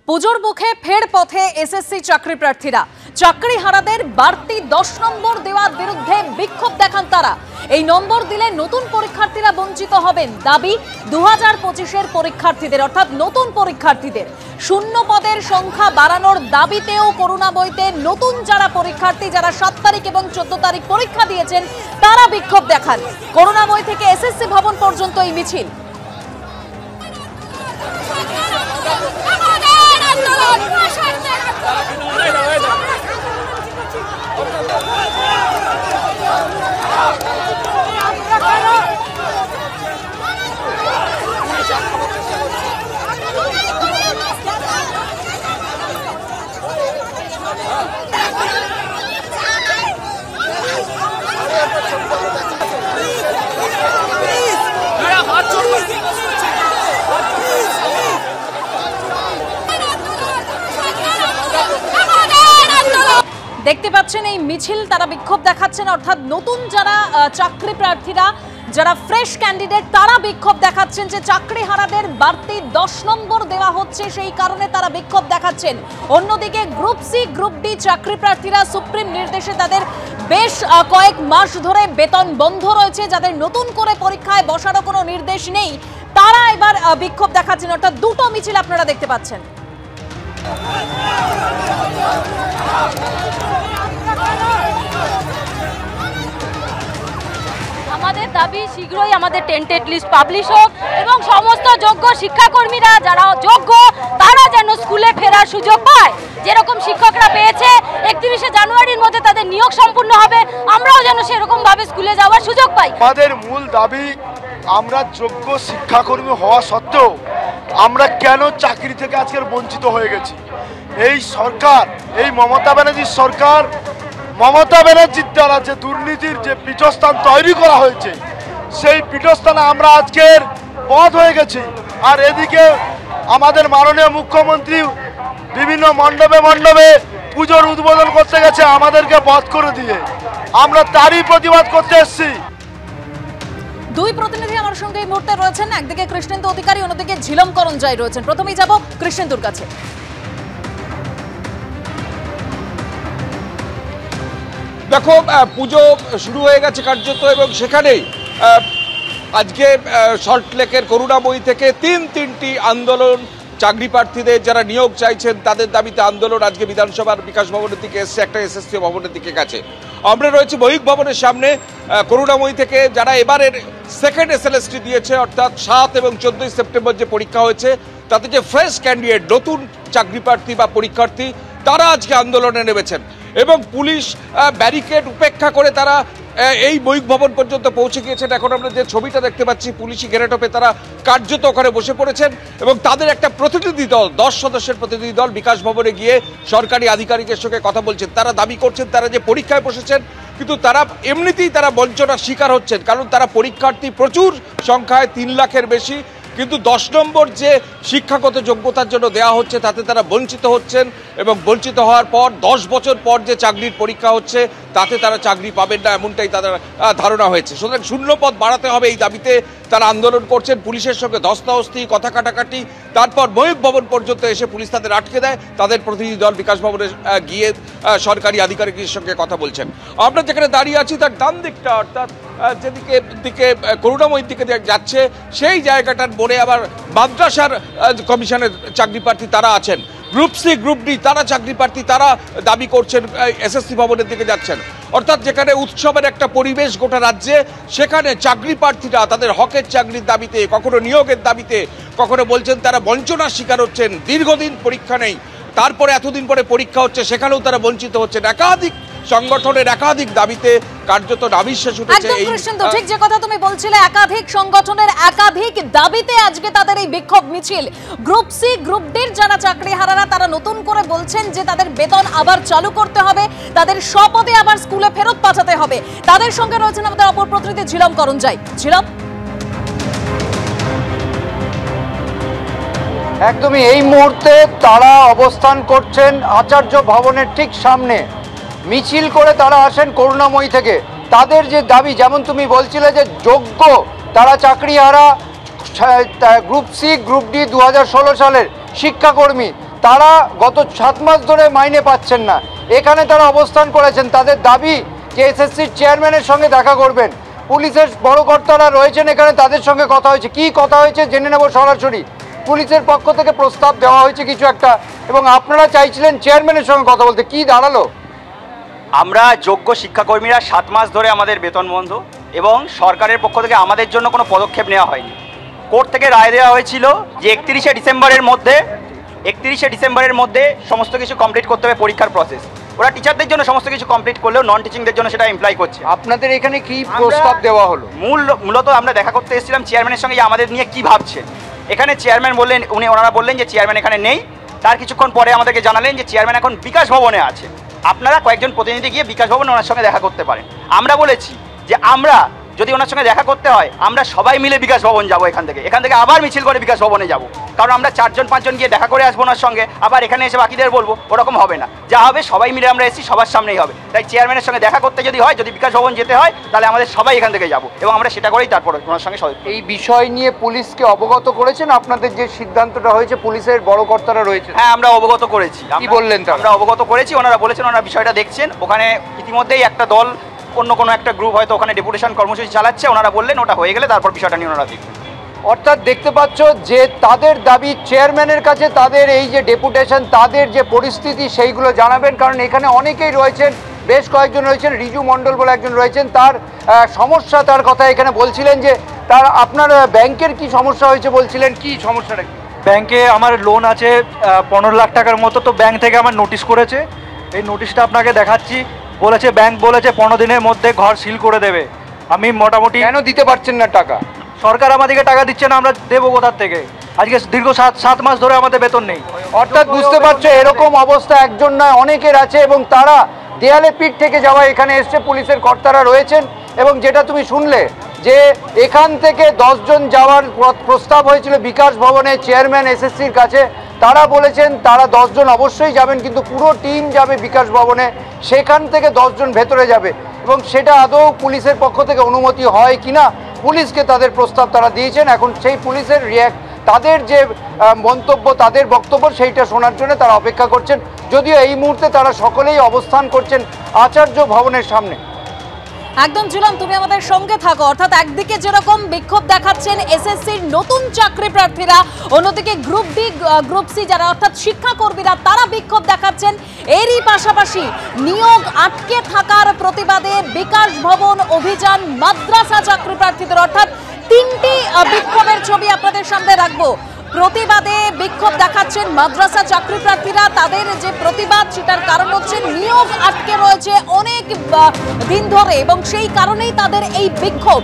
পুজোর মুখে ফের পথে এসএসসি চাকরি প্রার্থীরা। চাকরি হারাদের বাড়তি 10 নম্বর দেওয়ার বিরুদ্ধে বিক্ষোভ দেখান তারা। এই নম্বর দিলে নতুন পরীক্ষার্থীরা বঞ্চিত হবেন, দাবি 2025-এর পরীক্ষার্থীদের, অর্থাৎ নতুন পরীক্ষার্থীদের। শূন্য পদের সংখ্যা বাড়ানোর দাবিতেও করুণা বইতে নতুন যারা পরীক্ষার্থী, যারা 7 তারিখ এবং 14 তারিখ পরীক্ষা দিয়েছেন, তারা বিক্ষোভ দেখান। করুণা বই থেকে এসএসসি ভবন পর্যন্ত এই মিছিল। দেখতে পাচ্ছেন এই মিছিল, তারা বিক্ষোভ দেখাচ্ছেন, অর্থাৎ নতুন যারা চাকরি প্রার্থীরা, যারা ফ্রেশ ক্যান্ডিডেট, তারা বিক্ষোভ দেখাচ্ছেন যে চাকরি হারাদের বাড়তি 10 নম্বর দেওয়া হচ্ছে, সেই কারণে তারা বিক্ষোভ দেখাচ্ছেন। অন্যদিকে গ্রুপ সি, গ্রুপ ডি চাকরি প্রার্থীরা সুপ্রিম নির্দেশে তাদের বেশ কয়েক মাস ধরে বেতন বন্ধ রয়েছে, যাদের নতুন করে পরীক্ষায় বসারও কোনো নির্দেশ নেই, তারা এবার বিক্ষোভ দেখাচ্ছেন। অর্থাৎ দুটো মিছিল আপনারা দেখতে পাচ্ছেন। আমাদের দাবি শীঘ্রই আমাদের টেন্টেড লিস্ট পাবলিশ হোক এবং সমস্ত যোগ্য শিক্ষাকর্মীরা যারা যোগ্য তারা যেন স্কুলে ফেরার সুযোগ পায়। যেরকম শিক্ষকরা পেয়েছে 31শে জানুয়ারির মধ্যে তাদের নিয়োগ সম্পূর্ণ হবে, আমরাও যেন সেরকম ভাবে স্কুলে যাওয়ার সুযোগ পাই। আমাদের মূল দাবি, আমরা যোগ্য শিক্ষাকর্মী হওয়া সত্ত্বেও আমরা কেন চাকরি থেকে আজকের বঞ্চিত হয়ে গেছি। এই সরকার, এই মমতা ব্যানার্জির সরকার, মমতা ব্যানার্জির দ্বারা যে দুর্নীতির যে পীঠস্থান তৈরি করা হয়েছে, সেই পীঠস্থানে আমরা আজকের পথ হয়ে গেছি। আর এদিকে আমাদের মাননীয় মুখ্যমন্ত্রী বিভিন্ন মণ্ডপে পুজোর উদ্বোধন করতে গেছে আমাদেরকে বধ করে দিয়ে। আমরা তারই প্রতিবাদ করতে এসেছি। দুই প্রতিনিধি আমার সঙ্গে এই মুহূর্তে রয়েছেন, একদিকে কৃষ্ণেন্দু অধিকারী, অন্যদিকে ঝিলম করঞ্জাই রয়েছেন। প্রথমেই যাব কৃষ্ণেন্দুর কাছে। দেখো, পুজো শুরু হয়ে গেছে কার্যত, এবং সেখানেই আজকে সল্টলেকের করুণাময়ী থেকে তিনটি আন্দোলন, চাকরি প্রার্থীদের যারা নিয়োগ চাইছেন তাদের দাবিতে আন্দোলন আজকে বিধানসভার বিকাশ ভবনের দিকে এসছে, একটা এসএসসি ভবনের দিকে গেছে। আমরা রয়েছে মহিক ভবনের সামনে। করুণাময়ী থেকে যারা এবারের সেকেন্ড এসএলএসটি দিয়েছে, অর্থাৎ 7 এবং 14 সেপ্টেম্বর যে পরীক্ষা হয়েছে, তাতে যে ফ্রেশ ক্যান্ডিডেট, নতুন চাকরি প্রার্থী বা পরীক্ষার্থী, তারা আজকে আন্দোলনে নেমেছেন এবং পুলিশ ব্যারিকেড উপেক্ষা করে তারা এই মহিক ভবন পর্যন্ত পৌঁছে গিয়েছেন। এখন আমরা যে ছবিটা দেখতে পাচ্ছি, পুলিশি ঘেরাটোপে তারা কার্যত ওখানে বসে পড়েছেন এবং তাদের একটা প্রতিনিধি দল, 10 সদস্যের প্রতিনিধি দল বিকাশ ভবনে গিয়ে সরকারি আধিকারিকের সঙ্গে কথা বলছেন। তারা দাবি করছেন তারা যে পরীক্ষায় বসেছেন, কিন্তু তারা এমনিতেই তারা বঞ্চনার শিকার হচ্ছেন, কারণ তারা পরীক্ষার্থী প্রচুর সংখ্যায়, 3 লাখের বেশি, কিন্তু 10 নম্বর যে শিক্ষাগত যোগ্যতার জন্য দেওয়া হচ্ছে তাতে তারা বঞ্চিত হচ্ছেন এবং বঞ্চিত হওয়ার পর 10 বছর পর যে চাকরির পরীক্ষা হচ্ছে তাতে তারা চাকরি পাবেন না, এমনটাই তাদের ধারণা হয়েছে। সুতরাং শূন্যপদ বাড়াতে হবে, এই দাবিতে তারা আন্দোলন করছেন। পুলিশের সঙ্গে ধস্তাধস্তি, কথা কাটাকাটি, তারপর মহিক ভবন পর্যন্ত এসে পুলিশ তাদের আটকে দেয়। তাদের প্রতিনিধি দল বিকাশ ভবনে গিয়ে সরকারি আধিকারিকের সঙ্গে কথা বলছেন। আমরা যেখানে দাঁড়িয়ে আছি তার ডান দিকটা, অর্থাৎ যেদিকে করুণাময়ীর দিকে যাচ্ছে, সেই জায়গাটার মোড়ে আবার মাদ্রাসার কমিশনের চাকরি প্রার্থী তারা আছেন। গ্রুপ সি, গ্রুপ ডি তারা চাকরি প্রার্থী, তারা দাবি করছেন এসএসসি ভবনের দিকে যাচ্ছেন। অর্থাৎ যেখানে উৎসবের একটা পরিবেশ গোটা রাজ্যে, সেখানে চাকরি প্রার্থীরা তাদের হকের চাকরির দাবিতে, কখনো নিয়োগের দাবিতে, কখনো বলছেন তারা বঞ্চনার শিকার হচ্ছেন। দীর্ঘদিন পরীক্ষা নেই, তারপরে এতদিন পরে পরীক্ষা হচ্ছে, সেখানেও তারা বঞ্চিত হচ্ছেন। একাধিক সংগঠনের একাধিক দাবিতে কার্যত নাভিশ্বাস উঠেছে। ঠিক যে কথা তুমি বলছিলে, একাধিক সংগঠনের একাধিক দাবিতে আজকে তাদের এই বিক্ষোভ মিছিল। গ্রুপ সি, গ্রুপ ডির যারা চাকরি হারারা, তারা নতুন করে বলছেন যে তাদের বেতন আবার চালু করতে হবে, তাদের স্বপদে আবার স্কুলে ফেরত পাঠাতে হবে। তাদের সঙ্গে রয়েছেন আমাদের অপর প্রতিনিধি ঝিলম করঞ্জাই। ঝিলম, একদমই এই মুহূর্তে তারা অবস্থান করছেন আচার্য ভবনের ঠিক সামনে। মিছিল করে তারা আসেন করুণাময়ী থেকে। তাদের যে দাবি, যেমন তুমি বলছিলে যে যোগ্য তারা চাকরিহারা গ্রুপ সি, গ্রুপ ডি 2016 সালের শিক্ষাকর্মী, তারা গত 7 মাস ধরে মাইনে পাচ্ছেন না। এখানে তারা অবস্থান করেছেন, তাদের দাবি যে এসএসসির চেয়ারম্যানের সঙ্গে দেখা করবেন। পুলিশের বড় কর্তারা রয়েছেন এখানে, তাদের সঙ্গে কথা হয়েছে। কি কথা হয়েছে জেনে নেব সরাসরি। পুলিশের পক্ষ থেকে প্রস্তাব দেওয়া হয়েছে কিছু একটা, এবং আপনারা চাইছিলেন চেয়ারম্যানের সঙ্গে কথা বলতে, কি দাঁড়ালো? আমরা যোগ্য শিক্ষাকর্মীরা 7 মাস ধরে আমাদের বেতন বন্ধ, এবং সরকারের পক্ষ থেকে আমাদের জন্য কোনো পদক্ষেপ নেওয়া হয়নি। কোর্ট থেকে রায় দেওয়া হয়েছিল যে 31শে ডিসেম্বরের মধ্যে সমস্ত কিছু কমপ্লিট করতে হবে, পরীক্ষার প্রসেস। ওরা টিচারদের জন্য সমস্ত কিছু কমপ্লিট করলেও নন টিচিংদের জন্য সেটা এমপ্লয় করছে। আপনাদের এখানে কি প্রস্তাব দেওয়া হলো? মূলত আমরা দেখা করতে এসেছিলাম চেয়ারম্যানের সঙ্গে, যে আমাদের নিয়ে কি ভাবছেন। এখানে চেয়ারম্যান বললেন, ওনারা বললেন যে চেয়ারম্যান এখানে নেই। তার কিছুক্ষণ পরে আমাদেরকে জানালেন যে চেয়ারম্যান এখন বিকাশ ভবনে আছে, আপনারা কয়েকজন প্রতিনিধি গিয়ে বিকাশ ভবনে ওনার সঙ্গে দেখা করতে পারেন। আমরা বলেছি যে আমরা যদি ওনার সঙ্গে দেখা করতে হয়, আমরা সবাই মিলে বিকাশ ভবন যাবো, এখান থেকে আবার মিছিল করে বিকাশ ভবনে যাব। কারণ আমরা 4-5 গিয়ে দেখা করে আসবো ওনার সঙ্গে, আবার এখানে এসে বাকিদের বলবো, ওরকম হবে না। যা হবে সবাই মিলে আমরা এসেছি, সবার সামনেই হবে। তাই চেয়ারম্যানের সঙ্গে দেখা করতে যদি হয়, যদি বিকাশ ভবন যেতে হয়, তাহলে আমাদের সবাই এখান থেকে যাবো, এবং আমরা সেটা করেই তারপর ওনার সঙ্গে। এই বিষয় নিয়ে পুলিশকে অবগত করেছেন? আপনাদের যে সিদ্ধান্তটা হয়েছে, পুলিশের বড় কর্তারা রয়েছে। হ্যাঁ, আমরা অবগত করেছি। কি বললেন? আমরা অবগত করেছি, ওনারা বলেছেন ওনারা বিষয়টা দেখছেন। ওখানে ইতিমধ্যেই একটা দল, অন্য কোনো একটা গ্রুপ হয়তো ওখানে ডেপুটেশন কর্মসূচি চালাচ্ছে। ওনারা বললেন ওটা হয়ে গেলে তারপর বিষয়টা নিয়ে ওনারা দেখবেন। অর্থাৎ দেখতে পাচ্ছ যে তাদের দাবি চেয়ারম্যানের কাছে, তাদের এই যে ডেপুটেশন, তাদের যে পরিস্থিতি সেইগুলো জানাবেন। কারণ এখানে অনেকেই রয়েছেন, বেশ কয়েকজন রয়েছেন। রিজু মণ্ডল বলে একজন রয়েছেন, তার সমস্যা, তার কথা এখানে বলছিলেন যে তার আপনার ব্যাংকের কি সমস্যা হয়েছে বলছিলেন, কি সমস্যাটা? ব্যাংকে আমার লোন আছে 15 লাখ টাকার মতো, তো ব্যাংক থেকে আমার নোটিশ করেছে। এই নোটিশটা আপনাকে দেখাচ্ছি। বলেছে, ব্যাংক বলেছে 15 দিনের মধ্যে ঘর সিল করে দেবে। আমি মোটামুটি কেন দিতে পারছেন না টাকা? সরকার আমাদেরকে টাকা দিচ্ছে না, আমরা দেবো কোথার থেকে? আজকে দীর্ঘ 7 মাস ধরে আমাদের বেতন নেই। অর্থাৎ বুঝতে পারছো এরকম অবস্থা একজন নয়, অনেকের আছে, এবং তারা দেয়ালে পিঠ থেকে যাওয়া এখানে এসছে। পুলিশের কর্তারা রয়েছেন, এবং যেটা তুমি শুনলে যে এখান থেকে 10 জন যাওয়ার প্রস্তাব হয়েছিল বিকাশ ভবনে চেয়ারম্যান এসএসসির কাছে। তারা বলেছেন তারা 10 জন অবশ্যই যাবেন, কিন্তু পুরো টিম যাবে বিকাশ ভবনে, সেখান থেকে 10 জন ভেতরে যাবে। এবং সেটা আদৌ পুলিশের পক্ষ থেকে অনুমতি হয় কিনা, পুলিশকে তাদের প্রস্তাব তারা দিয়েছেন। এখন সেই পুলিশের তাদের যে মন্তব্য, তাদের বক্তব্য, সেইটা শোনার জন্য তারা অপেক্ষা করছেন। যদিও এই মুহূর্তে তারা সকলেই অবস্থান করছেন আচার্য ভবনের সামনে। একদম ঝুলন, তুমি আমাদের সঙ্গে থাকো। অর্থাৎ একদিকে যেরকম বিক্ষোভ দেখাচ্ছেন এসএসসির নতুন চাকরি প্রার্থীরা, অন্যদিকে গ্রুপ ডি গ্রুপ সি যারা অর্থাৎ শিক্ষাকর্মীরা, তারা বিক্ষোভ দেখাচ্ছেন। এরই পাশাপাশি নিয়োগ আটকে থাকার প্রতিবাদে বিকাশ ভবন অভিযান মাদ্রাসা চাকরি প্রার্থীদের, অর্থাৎ 3টি বিক্ষোভের ছবি আপনাদের সামনে রাখবো। প্রতিবাদে বিক্ষোভ দেখাচ্ছেন মাদ্রাসা চাকরি প্রার্থীরা। তাদের যে প্রতিবাদ, সেটার কারণ হচ্ছে নিয়োগ আটকে রয়েছে অনেক দিন ধরে, এবং সেই কারণেই তাদের এই বিক্ষোভ।